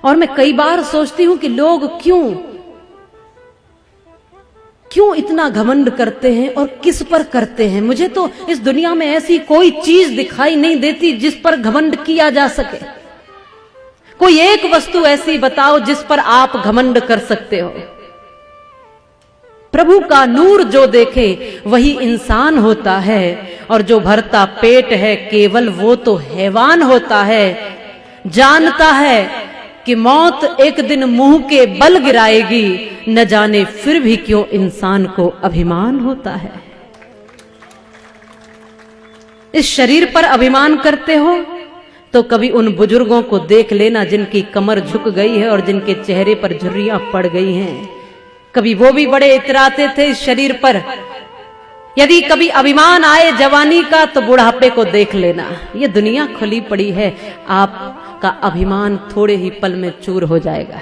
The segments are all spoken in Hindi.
और मैं कई बार सोचती हूं कि लोग क्यों इतना घमंड करते हैं और किस पर करते हैं। मुझे तो इस दुनिया में ऐसी कोई चीज दिखाई नहीं देती जिस पर घमंड किया जा सके। कोई एक वस्तु ऐसी बताओ जिस पर आप घमंड कर सकते हो। प्रभु का नूर जो देखे वही इंसान होता है, और जो भरता पेट है केवल वो तो हैवान होता है। जानता है कि मौत एक दिन मुंह के बल गिराएगी, न जाने फिर भी क्यों इंसान को अभिमान होता है। इस शरीर पर अभिमान करते हो तो कभी उन बुजुर्गों को देख लेना जिनकी कमर झुक गई है और जिनके चेहरे पर झुर्रियां पड़ गई हैं। कभी वो भी बड़े इतराते थे इस शरीर पर। यदि कभी अभिमान आए जवानी का तो बुढ़ापे को देख लेना। ये दुनिया खुली पड़ी है, आपका अभिमान थोड़े ही पल में चूर हो जाएगा।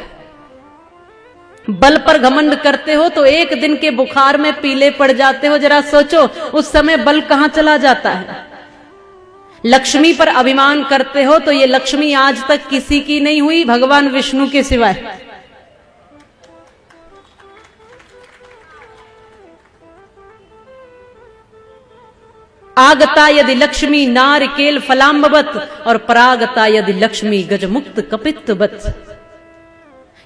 बल पर घमंड करते हो तो एक दिन के बुखार में पीले पड़ जाते हो। जरा सोचो उस समय बल कहां चला जाता है। लक्ष्मी पर अभिमान करते हो तो ये लक्ष्मी आज तक किसी की नहीं हुई भगवान विष्णु के सिवाय। आगता यदि लक्ष्मी नारिकेल फलाम्बवत और परागता यदि लक्ष्मी गजमुक्त कपित्तवत।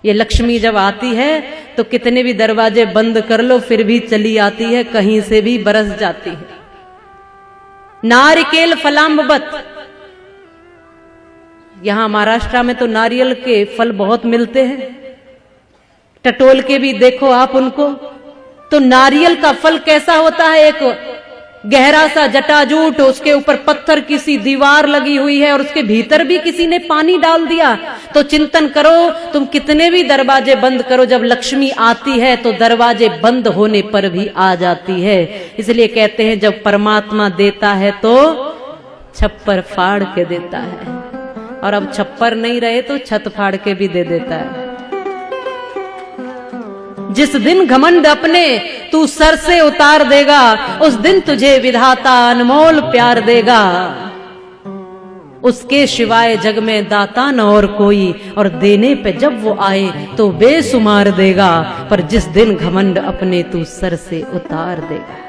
ये लक्ष्मी जब आती है तो कितने भी दरवाजे बंद कर लो फिर भी चली आती है, कहीं से भी बरस जाती है। नारिकेल फलाम्बवत। यहां महाराष्ट्र में तो नारियल के फल बहुत मिलते हैं, टटोल के भी देखो आप उनको। तो नारियल का फल कैसा होता है, एक गहरा सा जटाजूट, उसके ऊपर पत्थर किसी दीवार लगी हुई है और उसके भीतर भी किसी ने पानी डाल दिया। तो चिंतन करो, तुम कितने भी दरवाजे बंद करो, जब लक्ष्मी आती है तो दरवाजे बंद होने पर भी आ जाती है। इसलिए कहते हैं जब परमात्मा देता है तो छप्पर फाड़ के देता है, और अब छप्पर नहीं रहे तो छत फाड़ के भी दे देता है। जिस दिन घमंड अपने तू सर से उतार देगा, उस दिन तुझे विधाता अनमोल प्यार देगा। उसके सिवाय जग में दाता न और कोई, और देने पे जब वो आए तो बेसुमार देगा। पर जिस दिन घमंड अपने तू सर से उतार देगा।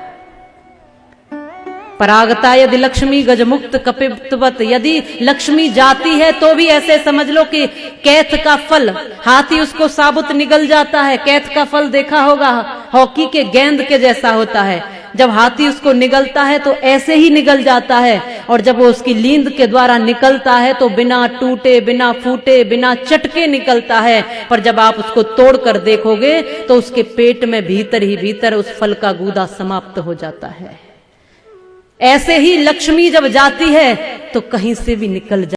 परागता यदि लक्ष्मी गजमुक्त कपित्तवत। यदि लक्ष्मी जाती है तो भी ऐसे समझ लो कि कैथ का फल, हाथी उसको साबुत निगल जाता है। कैथ का फल देखा होगा, हॉकी के गेंद के जैसा होता है। जब हाथी उसको निगलता है तो ऐसे ही निगल जाता है, और जब वो उसकी लींद के द्वारा निकलता है तो बिना टूटे, बिना फूटे, बिना चटके निकलता है। पर जब आप उसको तोड़कर देखोगे तो उसके पेट में भीतर ही भीतर उस फल का गूदा समाप्त हो जाता है। ऐसे ही लक्ष्मी जब जाती है तो कहीं से भी निकल